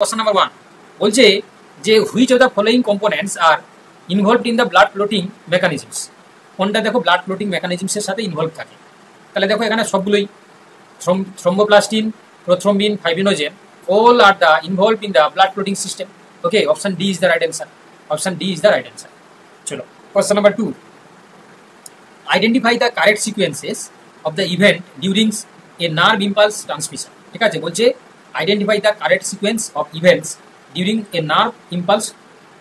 Question number 1 বলছে যে which of the following components R involved in the blood clotting mechanisms, কোনটা দেখো blood clotting মেকানিজমসের সাথে involve থাকে। তাহলে দেখো এখানে সবগুলোই thromboplastin, prothrombin, fibrinogen all are the involved in the blood clotting system. Okay, option D is the right answer. Option D is the right answer. चलो question number 2, identify the correct sequences of the event during a nerve impulse transmission. ঠিক আছে, বলছে identify the correct sequence of events during a nerve impulse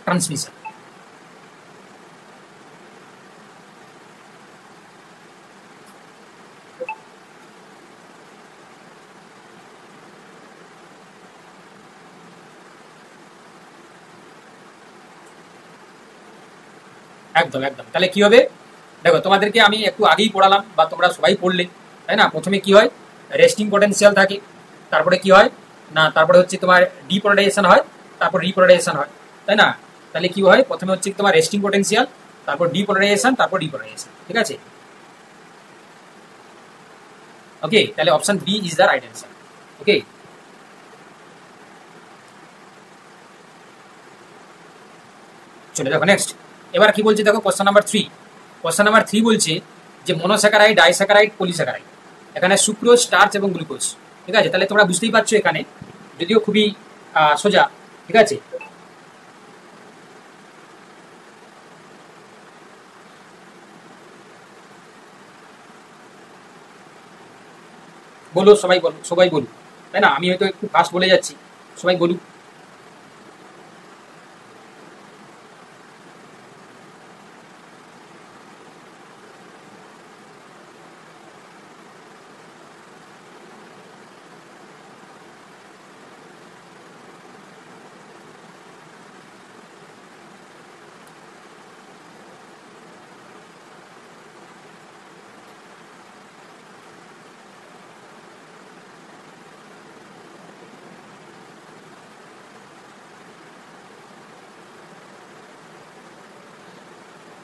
transmission. একদম একদম। তাহলে কি হবে দেখো, তোমাদেরকে আমি একটু আগেই পড়ালাম বা তোমরা সবাই পড়লে, তাই না? প্রথমে কি হয়, রেস্টিং পটেনশিয়াল থাকে, তারপরে কি হয় না, তারপরে হচ্ছে তোমার ডিপোলারাইজেশন হয়, তারপর রিপোলারাইজেশন হয়, তাই না? তাহলে কি হয়, প্রথমে হচ্ছে তোমার রেস্টিং পটেনশিয়াল, তারপর ডিপোলারাইজেশন, তারপর রিপোলারাইজেশন। ঠিক আছে, ওকে। তাহলে option B is the right answer. Okay, চলে দেখো নেক্সট। এবার কি বলছে দেখো, কোশ্চেন নাম্বার 3। কোশ্চেন নাম্বার 3 বলছে যে মনোস্যাকারাইড, ডাইস্যাকারাইড, পলিস্যাকারাইড, এখানে সুক্রোজ, স্টার্চ এবং গ্লুকোজ। ঠিক আছে, তাহলে তোমরা বুঝতেই পারছো এখানে যদিও খুবই সোজা। ঠিক আছে, বলো সবাই, বলো সবাই বলুক, তাই না? আমি হয়তো একটু ফাস্ট বলে যাচ্ছি, সবাই বলুক।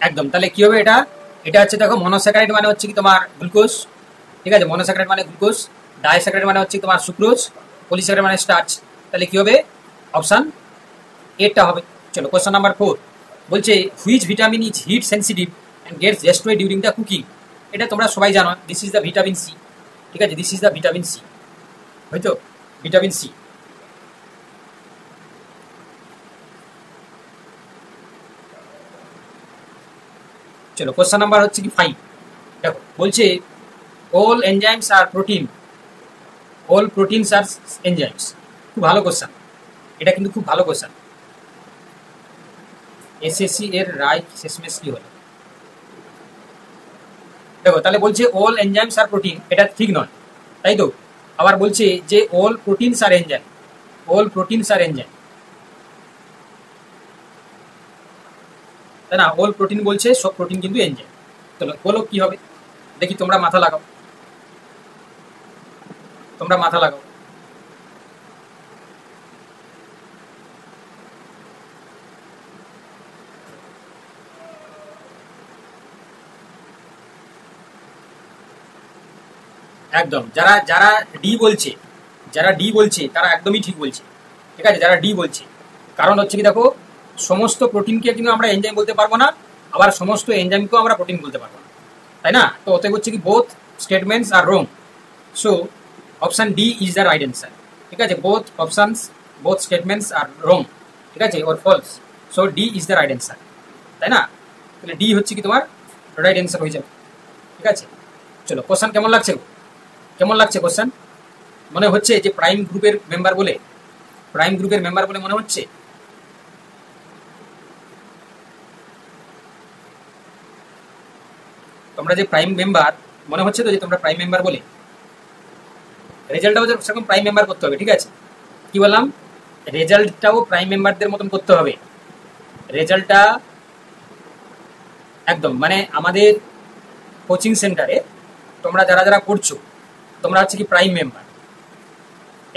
একদম। তাহলে কি হবে এটা, এটা হচ্ছে দেখো মনোস্যাকারাইড মানে হচ্ছে কি তোমার গ্লুকোজ। ঠিক আছে, মনোস্যাকারাইড মানে গ্লুকোজ, ডাইস্যাকারাইড মানে হচ্ছে তোমার সুক্রোজ, পলিস্যাকারাইড মানে স্টার্চ। তাহলে কি হবে, অপশন এটা হবে। চলো কোশ্চেন নাম্বার 4 বলছে which vitamin is heat sensitive and gets destroyed during the cooking. এটা তোমরা সবাই জানো, this is the vitamin C. ঠিক আছে, this is the vitamin C, হয়তো ভিটামিন সি। চলো কোশ্চেন নাম্বার হচ্ছে কি 5। দেখো বলছে all enzymes are protein, all proteins are enzymes. খুব ভালো কোশ্চেন, এটা কিন্তু খুব ভালো কোশ্চেন। এসএসসি এর রায় শেষমেশ কি হলো? দেখো তাহলে বলছে অল এনজাইমস আর প্রোটিন, এটা ঠিক নয়, তাই তো? আবার বলছে যে অল প্রোটিনস আর এনজাইম, অল প্রোটিনস আর এনজাইম, তাই না? অল প্রোটিন বলছে সব প্রোটিন কিন্তু এনজাইম। চলো বলো কি হবে, দেখি তোমরা মাথা লাগাও, তোমরা মাথা লাগাও। একদম, যারা যারা ডি বলছে, যারা ডি বলছে তারা একদমই ঠিক বলছে। ঠিক আছে, যারা ডি বলছে, কারণ হচ্ছে কি দেখো, সমস্ত প্রোটিনকে কিন্তু আমরা এনজাইম বলতে পারবো না, আবার সমস্ত এনজাইমকেও আমরা প্রোটিন বলতে পারবো না, তাই না? তো অতএব হচ্ছে কি both statements are wrong. So option D is the right answer. ঠিক আছে, both options, both statements are wrong. ঠিক আছে, are false. So D is the right answer, তাই না? তাহলে ডি হচ্ছে কি তোমার রাইট অ্যান্সার হয়ে যাবে। ঠিক আছে, চলো কোশ্চেন কেমন লাগছে, কেমন লাগছে কোশ্চেন? মনে হচ্ছে যে প্রাইম গ্রুপের মেম্বার বলে, প্রাইম গ্রুপের মেম্বার বলে মনে হচ্ছে? তোমরা যে প্রাইম মেম্বার, মনে হচ্ছে তো যে তোমরা প্রাইম মেম্বার বলে? রেজাল্টটাও সেরকম প্রাইম মেম্বার করতে হবে। ঠিক আছে, কি বললাম, রেজাল্টটাও প্রাইম মেম্বারদের মতন করতে হবে। রেজাল্টটা একদম মানে আমাদের কোচিং সেন্টারে তোমরা যারা যারা করছো, তোমরা হচ্ছে কি প্রাইম মেম্বার।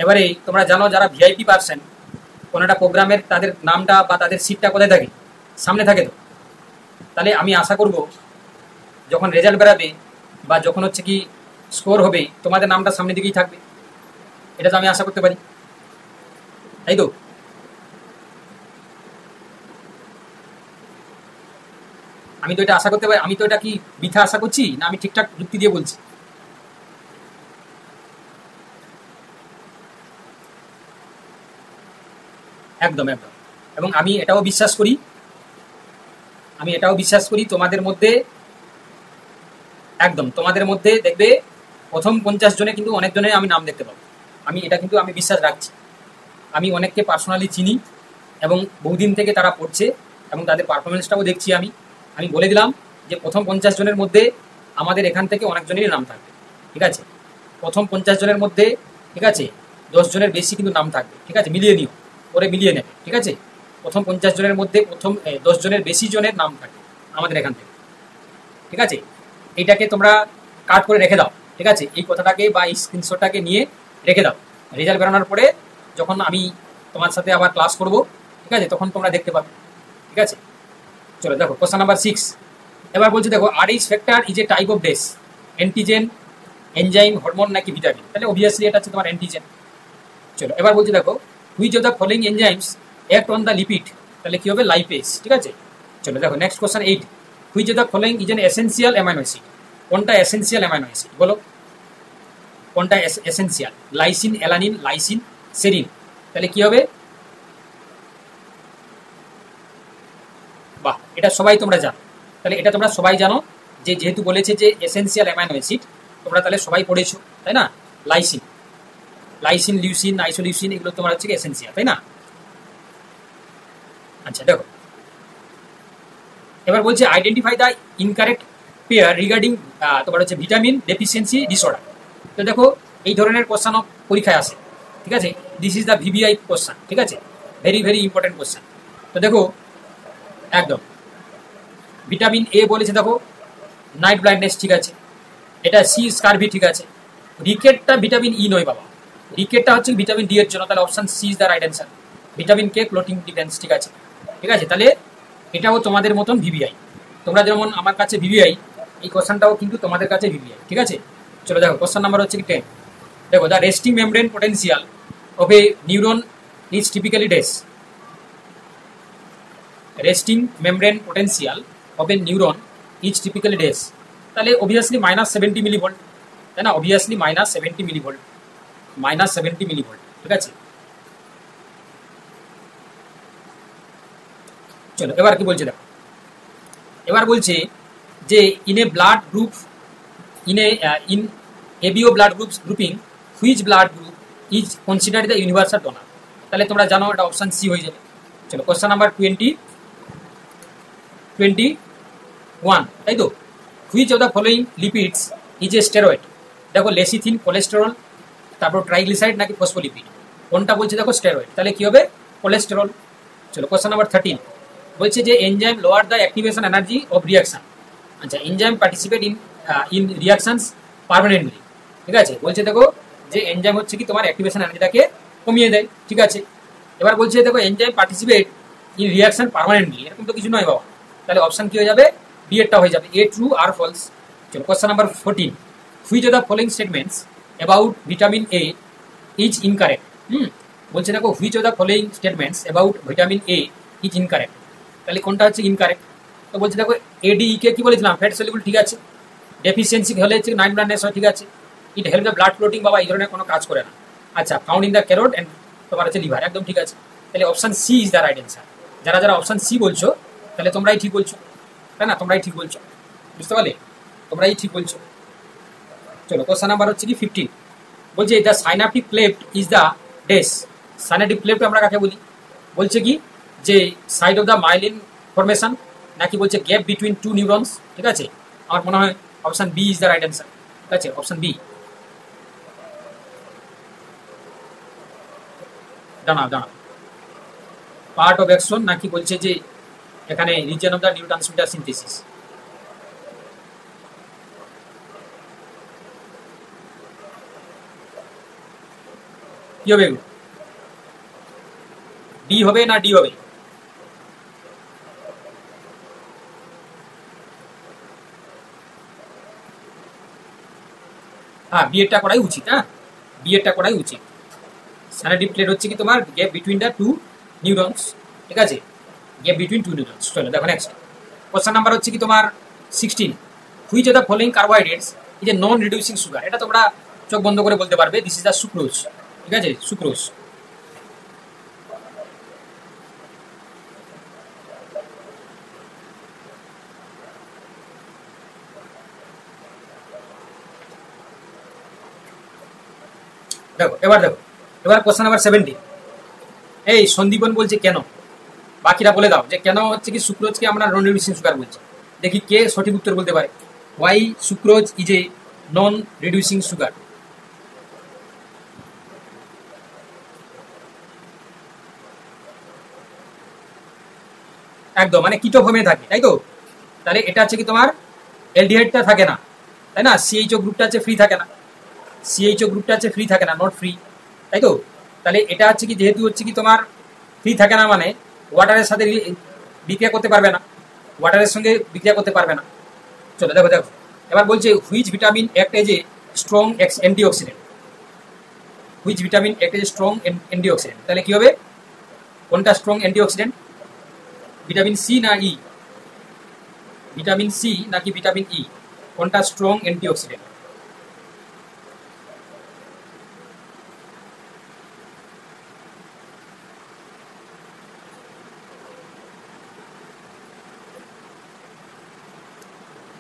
এবারে তোমরা জানো যারা ভিআইপি পার্সন, কোনো একটা প্রোগ্রামের তাদের নামটা বা তাদের সিটটা কোথায় থাকে, সামনে থাকে তো। তাহলে আমি আশা করব যখন রেজাল্ট বেরাবে বা যখন হচ্ছে কি স্কোর হবে, তোমাদের নামটা সামনের দিকেই থাকবে, এটা তো আমি আশা করতে পারি, তাই তো? আমি তো এটা আশা করতে পারি, আমি তো এটা কি মিথ্যা আশা করছি, না আমি ঠিকঠাক যুক্তি দিয়ে বলছি? একদম একদম। এবং আমি এটাও বিশ্বাস করি তোমাদের মধ্যে, একদম তোমাদের মধ্যে দেখবে প্রথম 50 জনে কিন্তু অনেক জনের আমি নাম দেখতে পাবো। আমি এটা কিন্তু আমি বিশ্বাস রাখছি। আমি অনেককে পার্সোনালি চিনি এবং বহুদিন থেকে তারা পড়ছে এবং তাদের পারফরমেন্সটাও দেখছি। আমি বলে দিলাম যে প্রথম 50 জনের মধ্যে আমাদের এখান থেকে অনেকজনেরই নাম থাকবে, ঠিক আছে? প্রথম 50 জনের মধ্যে, ঠিক আছে, 10 জনের বেশি কিন্তু নাম থাকবে, ঠিক আছে? মিলিয়ে নিও, পরে মিলিয়ে নেবে, ঠিক আছে? প্রথম 50 জনের মধ্যে প্রথম 10 জনের বেশি জনের নাম থাকবে আমাদের এখান থেকে, ঠিক আছে? এইটাকে তোমরা কাট করে রেখে দাও, ঠিক আছে? এই কথাটাকে বা এই স্ক্রিনশটটাকে নিয়ে রেখে দাও। রেজাল্ট বেরোনোর পরে যখন আমি তোমার সাথে আবার ক্লাস করব, ঠিক আছে, তখন তোমরা দেখতে পাবে, ঠিক আছে? চলো দেখো কোশ্চেন নাম্বার 6। এবার বলছি দেখো, RH factor is a type of dash, antigen, enzyme, hormone নাকি ভিটামিন? তাহলে অবভিয়াসলি এটা হচ্ছে তোমার অ্যান্টিজেন। চলো এবার বলছি দেখো, which of the following enzymes act on the lipid? তাহলে কি হবে? লাইপেজ, ঠিক আছে? চলো দেখো next question 8। Which of the following is an essential amino acid? কোনটা এসেনশিয়াল অ্যামাইনো অ্যাসিড বলো? কোনটা essential? Lysine, alanine, lysine, serine. তাহলে কি হবে? বাহ, এটা সবাই তোমরা জানো। তাহলে এটা তোমরা সবাই জানো যে যেহেতু বলেছে যে এসেনশিয়াল অ্যামাইনো অ্যাসিড, তোমরা তাহলে সবাই পড়েছো, তাই না? লাইসিন, লাইসিন, লিউসিন, আইসোলিউসিন, এগুলো তোমার হচ্ছে এসেনশিয়াল, তাই না? আচ্ছা দেখো, এবার বলছে identify the incorrect pair regarding তোমার হচ্ছে ভিটামিন ডেফিসিয়েন্সি ডিসঅর্ডার। তো দেখো এই ধরনের কোশ্চেনও পরীক্ষায় আসে, ঠিক আছে? This is the VVI question, ঠিক আছে? Very very important question. তো দেখো একদম ভিটামিন এ বলেছে দেখো নাইট ব্লাইন্ডনেস, ঠিক আছে? এটা সি স্কারভি, ঠিক আছে? রিকেটটা ভিটামিন ই নয় বাবা, রিকেটটা হচ্ছে ভিটামিন ডি এর জন্য। তাহলে option C is the right answer. Vitamin K clotting defence, ঠিক আছে? ঠিক আছে, তাহলে এটাও তোমাদের মতন ভিভিআই। তোমরা যেমন আমার কাছে ভিভিআই, এই কোশ্চেনটাও কিন্তু তোমাদের কাছে ভিভিআই, ঠিক আছে? চলো দেখো কোশ্চেন নাম্বার হচ্ছে কি 10। দেখো the resting membrane potential of a neuron is typically ডেস। Resting membrane potential of a neuron is typically ডেস। তাহলে অবভিয়াসলি -70 মিলিভোল্ট, তাই না? অবভিয়াসলি -70 মিলিভোল্ট, -70 মিলিভোল্ট, ঠিক আছে? চলো এবার কি বলছে দেখো, এবার বলছে যে in a blood group, in ABO blood grouping, which blood group is considered the universal donor? তাহলে তোমরা জানো এটা অপশন সি হয়ে যাবে। চলো কোশ্চেন নাম্বার 21, তাই তো? Which of the following lipids is a steroid? দেখো লেসিথিন, কোলেস্টেরল, তারপর ট্রাইগ্লিসাইড নাকি ফসফোলিপিড? কোনটা বলছে দেখো? স্টেরয়েড। তাহলে কি হবে? কোলেস্টেরল। চলো কোশ্চেন নাম্বার 13 বলছে যে enzyme lower the activation energy of reaction. আচ্ছা, enzyme participate in reactions permanently, ঠিক আছে? বলছে দেখো যে এনজাইম হচ্ছে কি তোমার অ্যাক্টিভেশন এনার্জিটাকে কমিয়ে দেয়, ঠিক আছে? এবার বলছে দেখো enzyme participate in reaction permanently, এরকম তো কিছু নয় বাবা। তাহলে অপশন কি হয়ে যাবে? বি এরটা হয়ে যাবে। এ ট্রু আর ফলস। চলো question number 14। Which of the following statements about vitamin A is incorrect? বলছে দেখো which of the following statements about vitamin A is incorrect. তাহলে কোনটা হচ্ছে ইনকারেক্ট? তো বলছে দেখো এডিইকে কি বলেছিলাম? ফ্যাট সলিউবল, ঠিক আছে? ডেফিসিয়েন্সি হলে হচ্ছে নাইট ব্লাইন্ডনেস হয়, ঠিক আছে? It help the blood floating, বাবা এই ধরনের কোনো কাজ করে না। আচ্ছা, found in the carrot and তোমার হচ্ছে লিভার, একদম ঠিক আছে। তাহলে option C is the right answer. যারা যারা অপশন সি বলছো তাহলে তোমরাই ঠিক বলছো, তাই না? তোমরাই ঠিক বলছো, বুঝতে পারলে? তোমরাই ঠিক বলছো। চলো কোশ্চেন নাম্বার হচ্ছে কি 15। বলছে the synaptic cleft is the dash. Synaptic cleft আমরা কাকে বলি? বলছে কি যে side of the myelin formation, নাকি বলছে গ্যাপ বিটুইন টু নিউরনস, ঠিক আছে? আমার মনে হয় option B is the right answer, ঠিক আছে? Option B. দাঁড়াও দাঁড়াও, পার্ট অফ অ্যাকশন নাকি বলছে যে এখানে reason of the neurotransmitter synthesis? কি হবে? বি হবে না ডি হবে? হ্যাঁ, বি এরটা করাই উচিত। হ্যাঁ, বি এরটা করাই উচিত। সাইনাপটিক ক্লেফট হচ্ছে কি তোমার gap between the two neurons, ঠিক আছে? Gap between two neurons. চলো দেখো নেক্সট কোশ্চেন নাম্বার হচ্ছে কি তোমার 16, which of the following carbohydrates is a non reducing sugar. এটা তোমরা চোখ বন্ধ করে বলতে পারবে, দিস ইজ দ্য সুক্রোজ। ঠিক আছে, সুক্রোজ। দেখো এবার কোশ্চেন নাম্বার 17, এই সন্দীপন বলছে কেন, বাকিরা বলে দাও যে কেন হচ্ছে কি সুক্রোজকে আমরা নন রিডিউসিং সুগার বলছি। দেখি কে সঠিক উত্তর বলতে পারে। Why sucrose is a non reducing sugar. একদম, মানে কিটো ফর্মে থাকে, তাই তো। তাহলে এটা হচ্ছে কি তোমার এলডিহাইডটা থাকে না, তাই না। সিএইচও গ্রুপটা আছে ফ্রি থাকে না, সিএইচও গ্রুপটা আছে ফ্রি থাকে না, নট ফ্রি, তাই তো। তাহলে এটা হচ্ছে কি যেহেতু হচ্ছে কি তোমার ফ্রি থাকে না, মানে ওয়াটারের সাথে বিক্রিয়া করতে পারবে না, ওয়াটারের সঙ্গে বিক্রিয়া করতে পারবে না। চলো দেখো এবার বলছে which vitamin act as a strong antioxidant. Which vitamin act as a strong antioxidant. তাহলে কি হবে, কোনটা স্ট্রং অ্যান্টিঅক্সিডেন্ট, ভিটামিন সি না ই? ভিটামিন সি নাকি ভিটামিন ই, কোনটা স্ট্রং অ্যান্টিঅক্সিডেন্ট?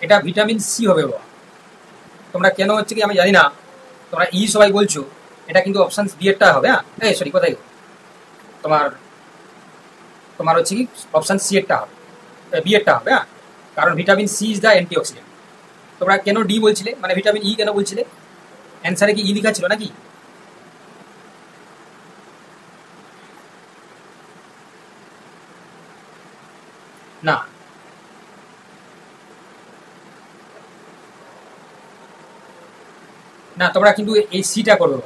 এটা ভিটামিন সি হবে বাবা। তোমরা কেন হচ্ছে কি আমি জানি না, তোমরা ই সবাই বলছো, এটা কিন্তু অপশন বি এরটা হবে। হ্যাঁ সরি, কোথায় তোমার হচ্ছে কি অপশন সি এরটা হবে, বি এরটা হবে। হ্যাঁ, কারণ vitamin C is the antioxidant. তোমরা কেন ডি বলছিলে, মানে ভিটামিন ই কেন বলছিলে? অ্যান্সারে কি ই লেখা ছিল নাকি? না, না তোমরা কিন্তু এই সিটা করবে,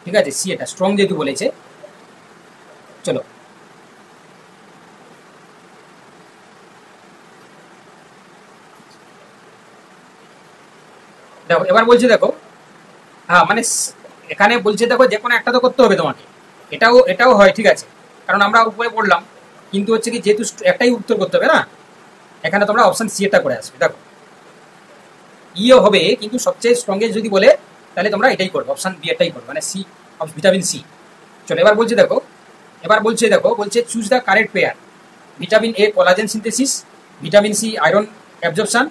ঠিক আছে। সি এটা স্ট্রং যেহেতু বলেছে। চলো দেখো এবার বলছে, দেখো হ্যাঁ মানে এখানে বলছে দেখো যে কোনো একটা তো করতে হবে তোমাকে, এটাও হয়, ঠিক আছে, কারণ আমরা উপরে পড়লাম, কিন্তু হচ্ছে কি যেহেতু একটাই উত্তর করতে হবে না, এখানে তোমরা অপশন সি এটা করে আসবে। দেখো ইও হবে, কিন্তু সবচেয়ে স্ট্রংগেস্ট যদি বলে তাহলে তোমরা এটাই করবে, অপশন বি এটাই করবে, মানে সি, ভিটামিন সি। চলো এবার বলছে দেখো, বলছে choose the correct pair. Vitamin A collagen synthesis, vitamin C iron absorption,